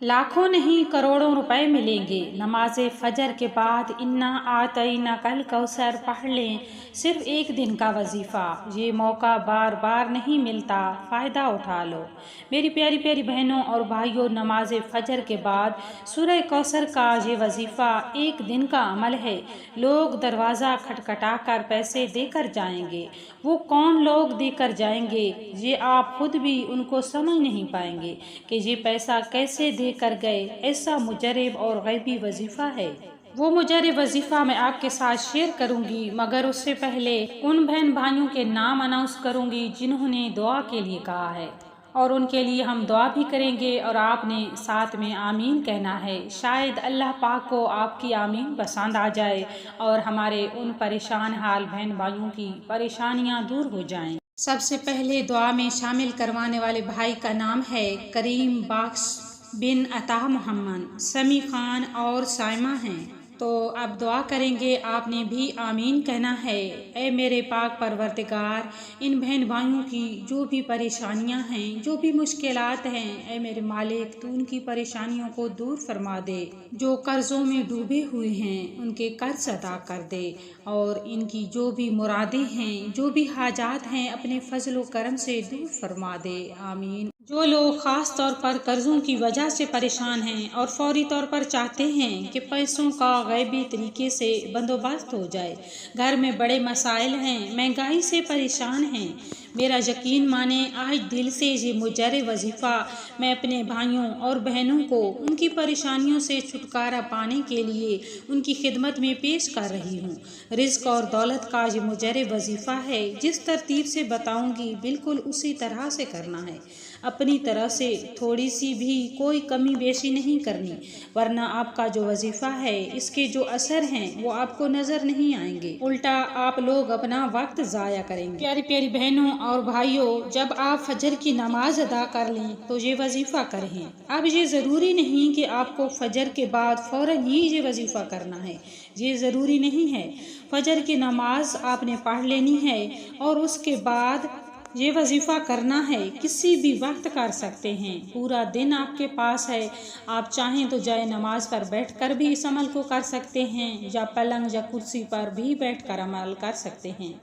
लाखों नहीं करोड़ों रुपए मिलेंगे। नमाज फजर के बाद इन्ना आतईना कल कौसर पढ़ लें। सिर्फ एक दिन का वजीफ़ा, ये मौका बार बार नहीं मिलता, फ़ायदा उठा लो। मेरी प्यारी प्यारी बहनों और भाइयों, नमाज फजर के बाद सूरह कौसर का ये वजीफ़ा एक दिन का अमल है। लोग दरवाज़ा खटखटा कर पैसे देकर जाएंगे। वो कौन लोग देकर जाएंगे, ये आप खुद भी उनको समझ नहीं पाएंगे कि ये पैसा कैसे कर गए। ऐसा मुजरब और गैबी वजीफ़ा है। वो मुजरब वजीफ़ा मैं आपके साथ शेयर करूंगी, मगर उससे पहले उन बहन भाइयों के नाम अनाउंस करूंगी जिन्होंने दुआ के लिए कहा है, और उनके लिए हम दुआ भी करेंगे और आपने साथ में आमीन कहना है। शायद अल्लाह पाक को आपकी आमीन पसंद आ जाए और हमारे उन परेशान हाल बहन भाइयों की परेशानियां दूर हो जाएं। सबसे पहले दुआ में शामिल करवाने वाले भाई का नाम है करीम बख्श बिन अता मोहम्मद, समी खान और साइमा हैं। तो अब दुआ करेंगे, आपने भी आमीन कहना है। ए मेरे पाक परवरदिगार, इन बहन भाइयों की जो भी परेशानियां हैं, जो भी मुश्किलात हैं, ए मेरे मालिक तू उनकी परेशानियों को दूर फरमा दे। जो कर्ज़ों में डूबे हुए हैं उनके कर्ज अदा कर दे, और इनकी जो भी मुरादें हैं, जो भी हाजात हैं, अपने फजल व करम से दूर फरमा दे। आमीन। जो लोग ख़ास तौर पर कर्ज़ों की वजह से परेशान हैं और फौरी तौर पर चाहते हैं कि पैसों का गैबी तरीके से बंदोबस्त हो जाए, घर में बड़े मसाइल हैं, महंगाई से परेशान हैं, मेरा यकीन माने आज दिल से ये मुजरब वजीफ़ा मैं अपने भाइयों और बहनों को उनकी परेशानियों से छुटकारा पाने के लिए उनकी खिदमत में पेश कर रही हूँ। रिज़्क़ और दौलत का ये मुजरब वजीफ़ा है। जिस तरतीब से बताऊँगी बिल्कुल उसी तरह से करना है। अपनी तरफ से थोड़ी सी भी कोई कमी बेशी नहीं करनी, वरना आपका जो वजीफ़ा है इसके जो असर हैं वो आपको नज़र नहीं आएंगे, उल्टा आप लोग अपना वक्त ज़ाया करेंगे। प्यारी प्यारी बहनों और भाइयों, जब आप फजर की नमाज अदा कर लें तो ये वजीफ़ा करें। अब ये ज़रूरी नहीं कि आपको फजर के बाद फ़ौरन ही ये वजीफ़ा करना है, ये ज़रूरी नहीं है। फजर की नमाज आपने पढ़ लेनी है और उसके बाद ये वजीफ़ा करना है। किसी भी वक्त कर सकते हैं, पूरा दिन आपके पास है। आप चाहें तो जाए नमाज पर बैठकर भी इस अमल को कर सकते हैं, या पलंग या कुर्सी पर भी बैठकर अमल कर सकते हैं।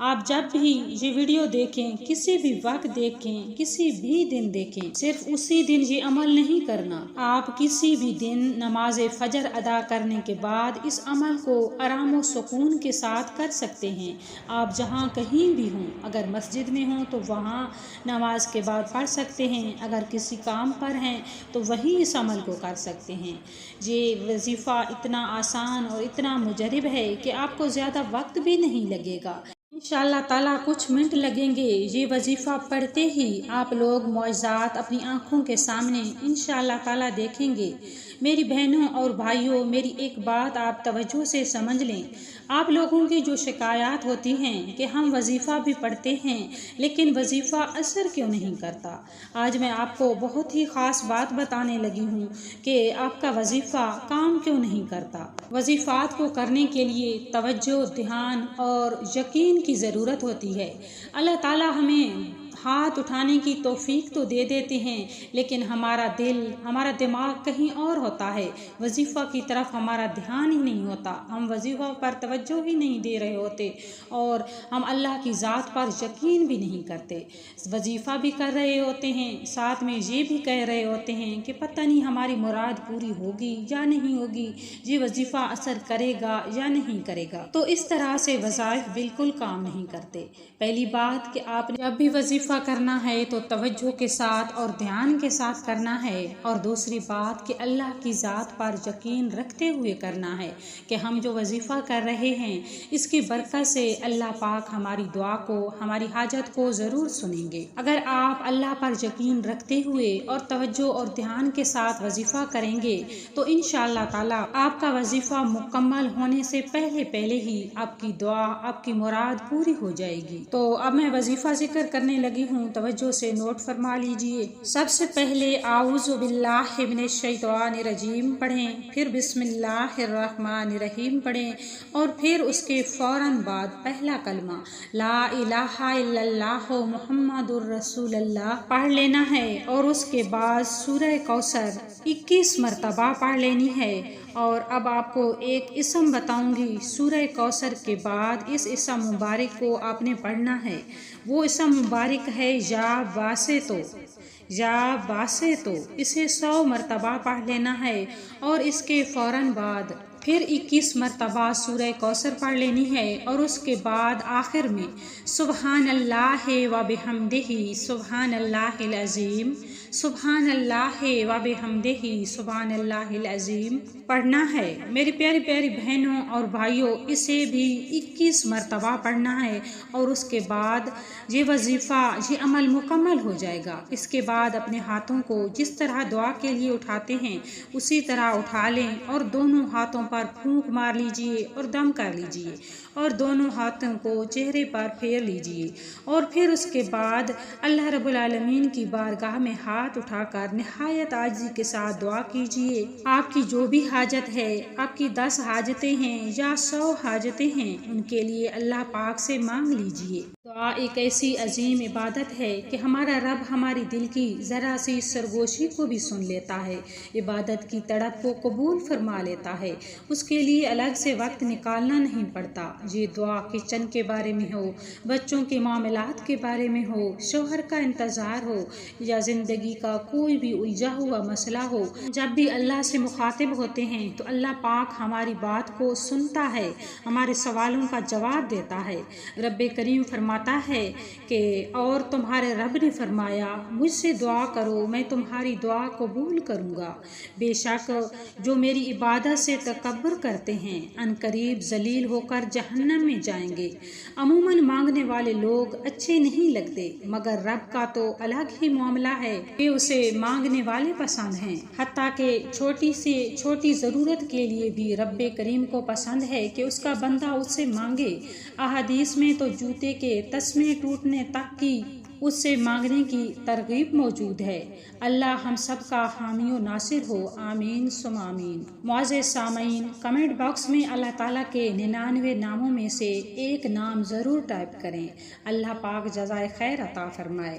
आप जब भी ये वीडियो देखें, किसी भी वक्त देखें, किसी भी दिन देखें, सिर्फ उसी दिन ये अमल नहीं करना। आप किसी भी दिन नमाज फजर अदा करने के बाद इस अमल को आराम और सुकून के साथ कर सकते हैं। आप जहाँ कहीं भी हों, अगर मस्जिद में हों तो वहाँ नमाज के बाद पढ़ सकते हैं, अगर किसी काम पर हैं तो वहीं इस अमल को कर सकते हैं। ये वजीफ़ा इतना आसान और इतना मुजरब है कि आपको ज़्यादा वक्त भी नहीं लगेगा। इंशाअल्लाह ताला कुछ मिनट लगेंगे। ये वजीफ़ा पढ़ते ही आप लोग मौज़ात अपनी आँखों के सामने इंशाअल्लाह ताला देखेंगे। मेरी बहनों और भाइयों, मेरी एक बात आप तवज्जो से समझ लें। आप लोगों की जो शिकायत होती हैं कि हम वजीफ़ा भी पढ़ते हैं लेकिन वजीफ़ा असर क्यों नहीं करता, आज मैं आपको बहुत ही ख़ास बात बताने लगी हूँ कि आपका वजीफ़ा काम क्यों नहीं करता। वजीफ़ात को करने के लिए तवज्जो, ध्यान और यकीन की ज़रूरत होती है। अल्लाह ताला हमें हाथ उठाने की तौफीक तो दे देते हैं, लेकिन हमारा दिल, हमारा दिमाग कहीं और होता है। वजीफ़ा की तरफ हमारा ध्यान ही नहीं होता, हम वजीफ़ा पर तवज्जो ही नहीं दे रहे होते और हम अल्लाह की ज़ात पर यकीन भी नहीं करते। वजीफ़ा भी कर रहे होते हैं, साथ में ये भी कह रहे होते हैं कि पता नहीं हमारी मुराद पूरी होगी या नहीं होगी, ये वजीफ़ा असर करेगा या नहीं करेगा। तो इस तरह से वज़ाइफ बिल्कुल काम नहीं करते। पहली बात कि आप जब भी वजीफ़ा करना है तो तवज्जो के साथ और ध्यान के साथ करना है, और दूसरी बात कि अल्लाह की ज़ात पर यकीन रखते हुए करना है कि हम जो वजीफ़ा कर रहे हैं इसकी बरकत से अल्लाह पाक हमारी दुआ को, हमारी हाजत को ज़रूर सुनेंगे। अगर आप अल्लाह पर यकीन रखते हुए और तवज्जो और ध्यान के साथ वजीफ़ा करेंगे तो इंशाअल्लाह ताला आपका वजीफ़ा मुकम्मल होने से पहले पहले ही आपकी दुआ, आपकी मुराद पूरी हो जाएगी। तो अब मैं वजीफ़ा जिक्र करने लगी करती हूँ, तवज्जो से नोट फरमा लीजिए। सबसे पहले आऊज़ु बिल्लाहि मिनश शैतानिर रजीम पढ़ें, फिर बिस्मिल्लाहिर्रहमानिर्रहीम पढ़ें और फिर उसके फ़ौरन बाद पहला कलमा ला इलाहा इल्लल्लाह मुहम्मदुर रसूलुल्लाह पढ़ लेना है और उसके बाद सूरह कौसर 21 मरतबा पढ़ लेनी है। और अब आपको एक इसम बताऊंगी, सूरह कौसर के बाद इस इसम मुबारक को आपने पढ़ना है। वो इसम मुबारक है या बासे तो इसे 100 मरतबा पढ़ लेना है और इसके फ़ौरन बाद फिर 21 मरतबा सूरह कौसर पढ़ लेनी है और उसके बाद आखिर में सुबहानल्लाह व बिहम्दिही सुबहानल्लाहिल अज़ीम सुबहानल्लाह व बिहम्दिही सुबहानल्लाहिल अज़ीम पढ़ना है। मेरी प्यारी प्यारी बहनों और भाइयों, इसे भी 21 मरतबा पढ़ना है और उसके बाद ये वजीफ़ा, ये अमल मुकम्मल हो जाएगा। इसके बाद अपने हाथों को जिस तरह दुआ के लिए उठाते हैं उसी तरह उठा लें और दोनों हाथों पर फूंक मार लीजिए और दम कर लीजिए और दोनों हाथों को चेहरे पर फेर लीजिए और फिर उसके बाद अल्लाह रब्बुल आलमीन की बारगाह में हाथ उठाकर निहायत आजिज़ी के साथ दुआ कीजिए। आपकी जो भी हाजत है, आपकी 10 हाजतें हैं या 100 हाजतें हैं, उनके लिए अल्लाह पाक से मांग लीजिए। दुआ एक ऐसी अजीम इबादत है कि हमारा रब हमारी दिल की ज़रा सी सरगोशी को भी सुन लेता है, इबादत की तड़प को कबूल फरमा लेता है। उसके लिए अलग से वक्त निकालना नहीं पड़ता। ये दुआ किचन के बारे में हो, बच्चों के मामलात के बारे में हो, शोहर का इंतज़ार हो या ज़िंदगी का कोई भी उलझा हुआ मसला हो, जब भी अल्लाह से मुखातिब होते हैं तो अल्लाह पाक हमारी बात को सुनता है, हमारे सवालों का जवाब देता है। रब्बे करीम फरमाता है कि और तुम्हारे रब ने फरमाया, मुझसे दुआ करो मैं तुम्हारी दुआ कबूल करूँगा। बेशक जो मेरी इबादत से तकब्बुर करते हैं अनकरीब जलील होकर जहन्नम में जाएंगे। अमूमन मांगने वाले लोग अच्छे नहीं लगते, मगर रब का तो अलग ही मामला है कि उसे मांगने वाले पसंद हैं। हत्ता के छोटी से छोटी ज़रूरत के लिए भी रब्बे करीम को पसंद है कि उसका बंदा उससे मांगे। अहादीस में तो जूते के तस्मे टूटने तक की उससे मांगने की तरगीब मौजूद है। अल्लाह हम सब का हामी व नासिर हो, आमीन सुम आमीन। मुअज़्ज़िज़ सामीन, कमेंट बॉक्स में अल्लाह ताला के 99 नामों में से एक नाम ज़रूर टाइप करें। अल्लाह पाक जज़ाए खैर अता फरमाए।